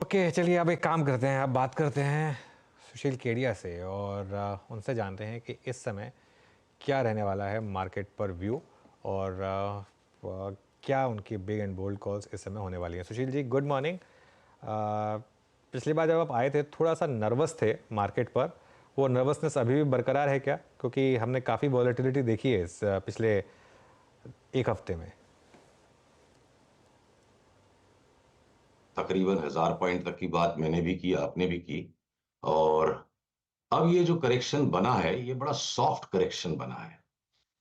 Okay, चलिए अब एक काम करते हैं, अब बात करते हैं सुशील केडिया से और उनसे जानते हैं कि इस समय क्या रहने वाला है मार्केट पर व्यू और क्या उनकी बिग एंड बोल्ड कॉल्स इस समय होने वाली हैं। Sushil ji, good morning. पिछली बार जब आप आए थे थोड़ा सा नर्वस थे मार्केट पर, वो नर्वसनेस अभी भी बरकरार है क्या? क्योंकि हमने काफ़ी वॉलेटिलिटी देखी है इस पिछले एक हफ्ते में। तकरीबन 1000 पॉइंट तक की बात मैंने भी की, आपने भी की। और अब ये जो करेक्शन बना है ये बड़ा सॉफ्ट करेक्शन बना है।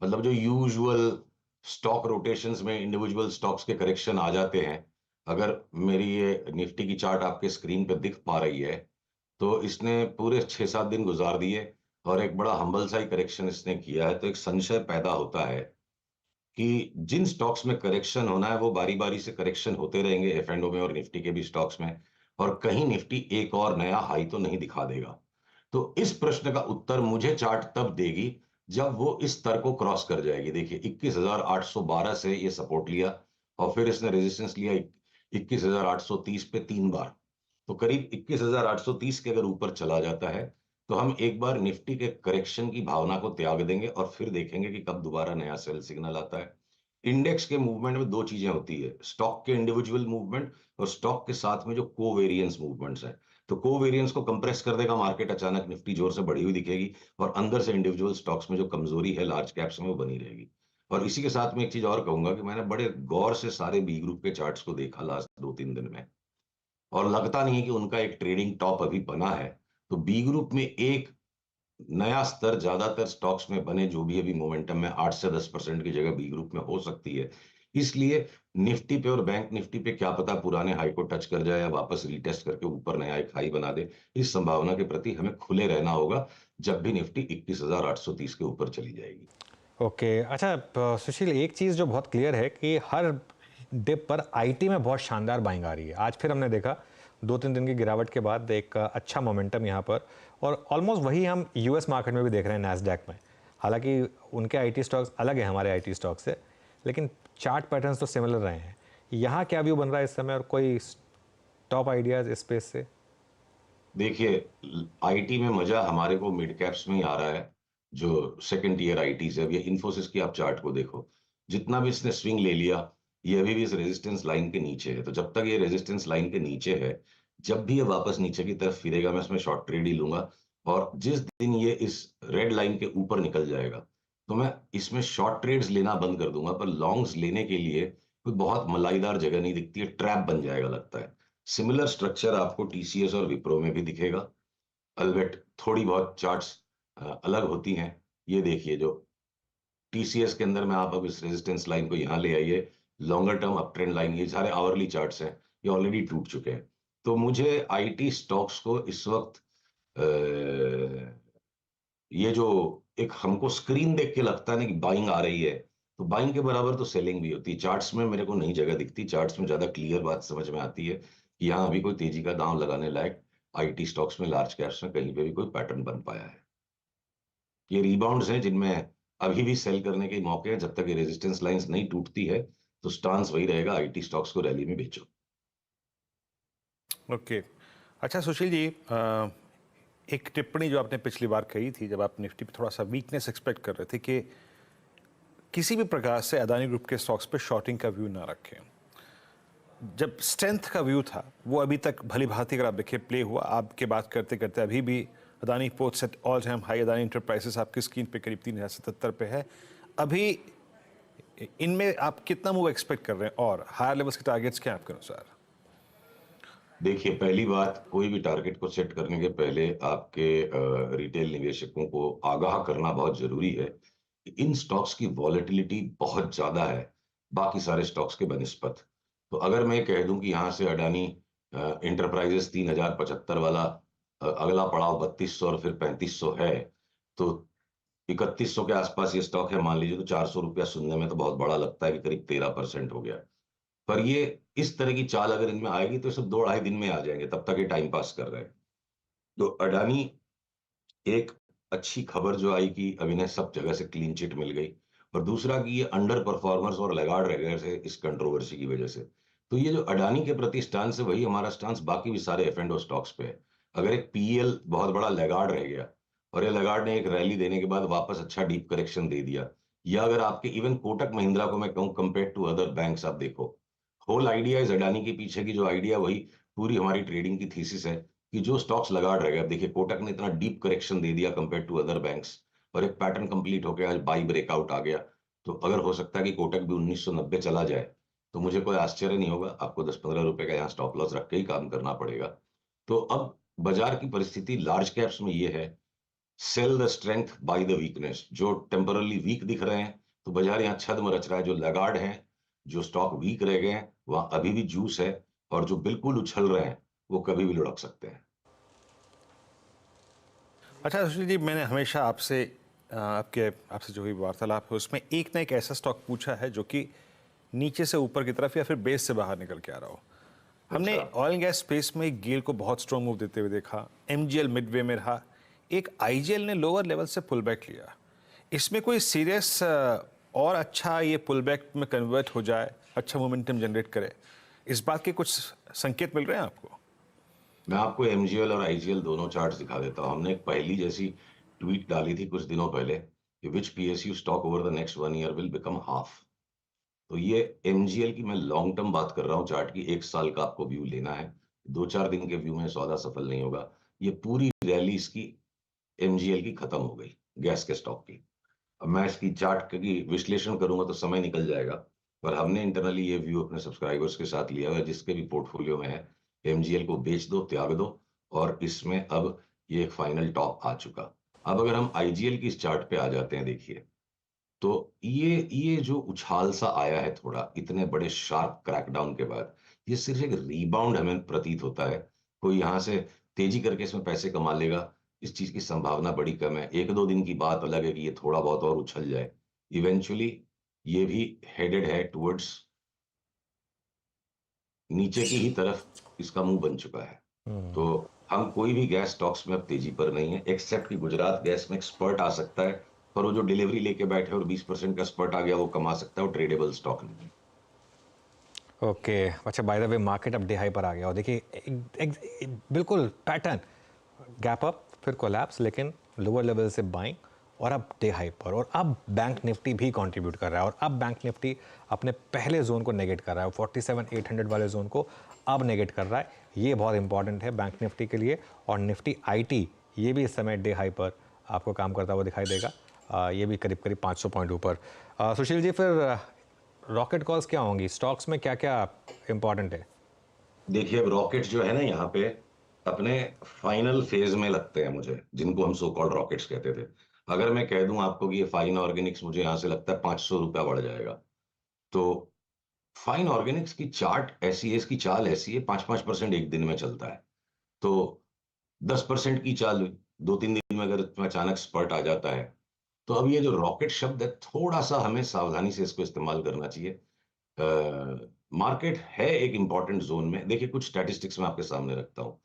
मतलब जो यूजुअल स्टॉक रोटेशंस में इंडिविजुअल स्टॉक्स के करेक्शन आ जाते हैं, अगर मेरी ये निफ्टी की चार्ट आपके स्क्रीन पे दिख पा रही है, तो इसने पूरे 6-7 दिन गुजार दिए और एक बड़ा हम्बल सा ही करेक्शन इसने किया है। तो एक संशय पैदा होता है कि जिन स्टॉक्स में करेक्शन होना है वो बारी बारी से करेक्शन होते रहेंगे, एफ एंड ओ में और निफ्टी के भी स्टॉक्स में, और कहीं निफ्टी एक और नया हाई तो नहीं दिखा देगा। तो इस प्रश्न का उत्तर मुझे चार्ट तब देगी जब वो इस स्तर को क्रॉस कर जाएगी। देखिए 21,812 से ये सपोर्ट लिया और फिर इसने रेजिस्टेंस लिया 21,830 पे 3 बार। तो करीब 21,830 के अगर ऊपर चला जाता है तो हम एक बार निफ्टी के करेक्शन की भावना को त्याग देंगे और फिर देखेंगे कि कब दोबारा नया सेल सिग्नल आता है। इंडेक्स के मूवमेंट में दो चीजें होती है, स्टॉक के इंडिविजुअल मूवमेंट और स्टॉक के साथ में जो कोवेरियंस मूवमेंट्स हैं। तो कोवेरियंस को कंप्रेस कर देगा मार्केट, अचानक निफ्टी जोर से बढ़ी हुई दिखेगी और अंदर से इंडिविजुअल स्टॉक्स में जो कमजोरी है लार्ज कैप्स में वो बनी रहेगी। और इसी के साथ में एक चीज और कहूंगा कि मैंने बड़े गौर से सारे बी ग्रुप के चार्ट्स को देखा लास्ट 2-3 दिन में, और लगता नहीं है कि उनका एक ट्रेडिंग टॉप अभी बना है। तो बी ग्रुप में एक नया स्तर ज्यादातर स्टॉक्स में बने, जो भी अभी मोमेंटम में 8 से 10% की जगह बी ग्रुप में हो सकती है। इसलिए निफ्टी पे और बैंक निफ्टी पे क्या पता पुराने हाई को टच कर जाए या वापस रीटेस्ट करके ऊपर नया एक हाई बना दे। इस संभावना के प्रति हमें खुले रहना होगा जब भी निफ्टी 21,830 के ऊपर चली जाएगी। ओके, अच्छा सुशील, एक चीज़ जो बहुत क्लियर है कि हर डिप पर आईटी में बहुत शानदार बाइंग आ रही है। आज फिर हमने देखा 2-3 दिन की गिरावट के बाद एक अच्छा मोमेंटम यहाँ पर, और ऑलमोस्ट वही हम यूएस मार्केट में भी देख रहे हैं नैस्डैक में। हालांकि उनके आईटी स्टॉक्स अलग है हमारे आईटी स्टॉक से, लेकिन चार्ट पैटर्न्स तो सिमिलर रहे हैं। यहाँ क्या व्यू बन रहा है इस समय और कोई टॉप आइडियाज़ इस स्पेस से? देखिए, आईटी में मजा हमारे को मिड कैप्स में ही आ रहा है। जो सेकंड ईयर आईटी है, अब ये इन्फोसिस की आप चार्ट को देखो, जितना भी इसने स्विंग ले लिया, ये अभी भी इस रेजिस्टेंस लाइन के नीचे है। तो जब तक ये रेजिस्टेंस लाइन के नीचे है, जब भी ये वापस नीचे की तरफ फिरेगा मैं इसमें शॉर्ट ट्रेड ही लूंगा। और जिस दिन ये इस रेड लाइन के ऊपर निकल जाएगा तो मैं इसमें शॉर्ट ट्रेड्स लेना बंद कर दूंगा। पर लॉन्ग्स लेने के लिए कोई बहुत मलाईदार जगह नहीं दिखती है, ट्रैप बन जाएगा लगता है। सिमिलर स्ट्रक्चर आपको टीसीएस और विप्रो में भी दिखेगा। अलबेट थोड़ी बहुत चार्ट्स अलग होती हैं। ये देखिए, जो टीसीएस के अंदर में आप अब इस रेजिस्टेंस लाइन को यहाँ ले आइए, longer term up trend line, ये सारे आवरली चार्ट्स हैं, ये ऑलरेडी टूट चुके हैं। तो मुझे आईटी स्टॉक्स को इस वक्त ये जो एक हमको स्क्रीन देख के लगता है ना कि बाइंग आ रही है, तो बाइंग के बराबर तो सेलिंग भी होती है। चार्ट्स में मेरे को नहीं जगह दिखती, चार्ट्स में ज्यादा क्लियर बात समझ में आती है कि यहाँ अभी कोई तेजी का दांव लगाने लायक आईटी स्टॉक्स में, लार्ज कैप्स में कहीं पे भी कोई पैटर्न बन पाया है। ये रिबाउंड्स हैं जिनमें अभी भी सेल करने के मौके हैं। जब तक ये रेजिस्टेंस लाइंस नहीं टूटती है तो स्टांस वही रहेगा, आईटी स्टॉक्स को रैली में बेचो। ओके। अच्छा सुशील जी, एक टिप्पणी जो आपने पिछली बार कही थी जब आप निफ्टी पे थोड़ा सा वीकनेस एक्सपेक्ट कर रहे थे कि किसी भी प्रकार से अदानी ग्रुप के स्टॉक्स पे शॉर्टिंग का व्यू ना रखें। जब स्ट्रेंथ का व्यू था वो अभी तक भली भांति अगर आप देखें प्ले हुआ। आपके बात करते करते अभी भी Adani ports at all time high, Adani enterprises आपकी स्क्रीन पे करीब 3,077 पे है। अभी इनमें आप कितना मूव एक्सपेक्ट कर रहे हैं और हायर लेवल्स के टारगेट्स क्या हैं आपके अनुसार? देखिए, पहली बात, कोई भी टारगेट को सेट करने के पहले आपके रिटेल निवेशकों को आगाह करना बहुत जरूरी है कि इन स्टॉक्स की वॉलेटिलिटी बहुत ज्यादा है बाकी सारे स्टॉक्स के बनिस्पत। तो अगर मैं कह दूं कि यहां से अडानी इंटरप्राइजेस 3,075 वाला अगला पड़ाव 3,200 और फिर 3,500 है, तो 3,100 के आसपास ये स्टॉक है मान लीजिए, तो 400 रुपया सुनने में तो बहुत बड़ा लगता है कि करीब 13% हो गया। पर ये इस तरह की चाल अगर इनमें आएगी तो सब 2-2.5 दिन में आ जाएंगे, तब तक ये टाइम पास कर रहे हैं। तो अडानी, एक अच्छी खबर जो आई कि अब इन्हें सब जगह से क्लीन चिट मिल गई, और दूसरा कि ये अंडर परफॉर्मर्स और लैगार्ड रह गए से इस कंट्रोवर्सी की वजह से। तो ये जो अडानी के प्रति स्टांस है, वही हमारा स्टांस बाकी भी सारे एफ एंड ओ स्टॉक्स पे है। अगर एक पीएल बहुत बड़ा लैगार्ड रह गया और ये लैगार्ड ने एक रैली देने के बाद वापस अच्छा डीप करेक्शन दे दिया, या अगर आपके इवन कोटक महिंद्रा को मैं कहूँ कंपेयर टू अदर बैंक्स, आप देखो होल आइडिया इज अडानी के पीछे की जो आइडिया, वही पूरी हमारी ट्रेडिंग की थीसिस है कि जो स्टॉक्स लैगार्ड रह गए। अब देखिए कोटक ने इतना डीप करेक्शन दे दिया कंपेयर टू अदर बैंक्स, और एक पैटर्न कंप्लीट होकर आज बाई ब्रेकआउट आ गया। तो अगर हो सकता है कि कोटक भी 1990 चला जाए, तो मुझे कोई आश्चर्य नहीं होगा। आपको 10-15 रुपए का यहाँ स्टॉप लॉस रख के ही काम करना पड़ेगा। तो अब बाजार की परिस्थिति लार्ज कैप्स में ये है, sell the strength by the weakness. जो टेम्परली वीक दिख रहे हैं, तो बाजार यहाँ छद्म रच रहा है। जो लैगार्ड हैं, जो स्टॉक वीक रह गए हैं, वहां अभी भी जूस है, और जो बिल्कुल उछल रहे हैं वो कभी भी लुढ़क सकते हैं। अच्छा सुशील जी, मैंने हमेशा आपसे आपसे जो भी वार्तालाप है उसमें एक ना एक ऐसा स्टॉक पूछा है जो कि नीचे से ऊपर की तरफ या फिर बेस से बाहर निकल के आ रहा हो। हमने अच्छा। ऑयल एंड गैस स्पेस में गेल को बहुत स्ट्रॉन्ग मूव देते हुए देखा, एमजीएल मिडवे में रहा, एक आईजीएल ने लोअर लेवल से पुल बैक लिया। इसमें कोई सीरियस और अच्छा ये पुल बैक में कन्वर्ट हो जाए, अच्छा मोमेंटम जनरेट करे, इस बात के कुछ संकेत मिल रहे हैं आपको? मैं आपको एमजीएल और आईजीएल दोनों चार्ट्स दिखा देता हूं। हमने एक पहली जैसी ट्वीट डाली थी कुछ दिनों पहले कि which PSU stock over the next 1 year will become half. तो ये एमजीएल की मैं लॉन्ग टर्म बात कर रहा हूँ, चार्ट की 1 साल का आपको व्यू लेना है। 2-4 दिन के व्यू में सौदा सफल नहीं होगा। ये पूरी रैली इसकी एमजीएल की खत्म हो गई, गैस के स्टॉक की। अब मैं इसकी चार्ट की विश्लेषण करूंगा तो समय निकल जाएगा, पर हमने इंटरनली ये व्यू अपने सब्सक्राइबर्स के साथ लिया हुआ है, जिसके भी पोर्टफोलियो में है। एमजीएल को बेच दो, त्याग दो, और इसमें अब ये एक फाइनल टॉप आ चुका। अब अगर हम आईजीएल की इस चार्ट पे आ जाते हैं, देखिए, तो ये जो उछाल सा आया है थोड़ा इतने बड़े शार्प क्रैकडाउन के बाद, ये सिर्फ एक रीबाउंड हमें प्रतीत होता है। कोई यहां से तेजी करके इसमें पैसे कमा लेगा, इस चीज की संभावना बड़ी कम है। 1-2 दिन की बात अलग है कि ये थोड़ा बहुत और उछल जाए। इवेंचुअली ये भी हेडेड है टुवर्ड्स नीचे की ही तरफ, इसका मुंह बन चुका है। तो हम कोई भी गैस स्टॉक्स में अब तेजी पर नहीं है, एक्सेप्ट कि गुजरात गैस में एक स्पर्ट आ सकता है, पर वो जो डिलीवरी लेके बैठे और 20% का स्पर्ट आ गया, वो कमा सकता है, वो ट्रेडेबल स्टॉक नहीं है। ओके। अच्छा, बाय द वे मार्केट अब डे हाई पर आ गया और देखिए बिल्कुल पैटर्न, गैप अप फिर कोलैप्स, लेकिन लोअर लेवल से बाइंग, और अब डे हाई पर। और अब बैंक निफ्टी भी कंट्रीब्यूट कर रहा है, और अब बैंक निफ्टी अपने पहले जोन को नेगेट कर रहा है, 47,800 वाले जोन को अब नेगेट कर रहा है। ये बहुत इंपॉर्टेंट है बैंक निफ्टी के लिए। और निफ्टी आईटी ये भी इस समय डे हाई पर आपको काम करता हुआ दिखाई देगा। ये भी करीब करीब 500 पॉइंट ऊपर। सुशील जी, फिर रॉकेट कॉल्स क्या होंगी स्टॉक्स में, क्या क्या इंपॉर्टेंट है? देखिए, अब रॉकेट्स जो है ना यहाँ पे अपने फाइनल फेज में लगते हैं मुझे, जिनको हम सो कॉल्ड रॉकेट्स कहते थे। अगर मैं कह दूं आपको कि ये फाइन ऑर्गेनिक्स मुझे यहाँ से लगता है 500 रुपया बढ़ जाएगा, तो फाइन ऑर्गेनिक्स की चार्ट ऐसी है, इसकी चाल ऐसी है, 5-5% एक दिन में चलता है। तो 10% की चाल 2-3 दिन में अगर इसमें अचानक स्पर्ट आ जाता है, तो अब ये जो रॉकेट शब्द है, थोड़ा सा हमें सावधानी से इसको इस्तेमाल करना चाहिए। मार्केट है एक इंपॉर्टेंट जोन में। देखिए, कुछ स्टैटिस्टिक्स मैं आपके सामने रखता हूँ।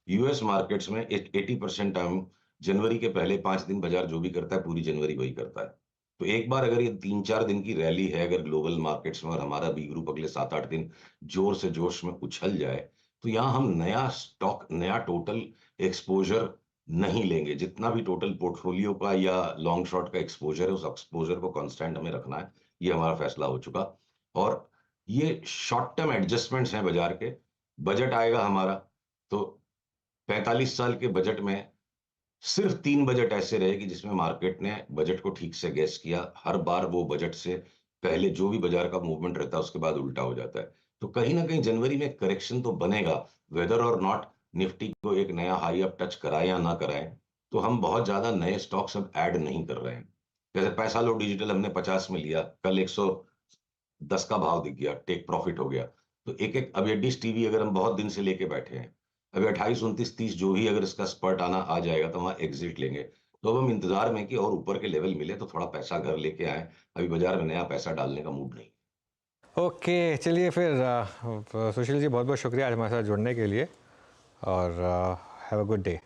यूएस मार्केट्स में 80% टाइम जनवरी के पहले 5 दिन बाजार जो भी करता है, पूरी जनवरी वही करता है। तो एक बार अगर ये 3-4 दिन की रैली है अगर ग्लोबल मार्केट्स में, और हमारा बी ग्रुप अगले 7-8 दिन जोर से जोश में उछल जाए, तो यहाँ हम नया स्टॉक, नया टोटल एक्सपोजर नहीं लेंगे। जितना भी टोटल पोर्टफोलियो का या लॉन्ग शॉर्ट का एक्सपोजर है, उस एक्सपोजर को कांस्टेंट हमें रखना है। ये हमारा फैसला हो चुका। और ये शॉर्ट टर्म एडजस्टमेंट्स हैं बाजार के। बजट आएगा हमारा, तो 45 साल के बजट में सिर्फ 3 बजट ऐसे रहे कि जिसमें मार्केट ने बजट को ठीक से गैस किया। हर बार वो बजट से पहले जो भी बाजार का मूवमेंट रहता है उसके बाद उल्टा हो जाता है। तो कहीं ना कहीं जनवरी में करेक्शन तो बनेगा, वेदर और नॉट निफ्टी को एक नया हाई अप टच कराए या ना कराए। तो हम बहुत ज्यादा नए स्टॉक्स अब ऐड नहीं कर रहे हैं। जैसे पैसा लो डिजिटल हमने 50 में लिया, कल 110 का भाव दिख गया, टेक प्रॉफिट हो गया। तो एक एक, अब ये डिश टीवी अगर हम बहुत दिन से लेके बैठे हैं, अभी 28, 29, 30 जो ही अगर इसका स्पर्ट आना आ जाएगा तो वहां एग्जिट लेंगे। तो अब हम इंतजार में कि और ऊपर के लेवल मिले तो थोड़ा पैसा घर लेके आए। अभी बाजार में नया पैसा डालने का मूड नहीं। ओके, चलिए फिर सुशील जी, बहुत बहुत शुक्रिया आज हमारे साथ जुड़ने के लिए, और हैव अ गुड डे।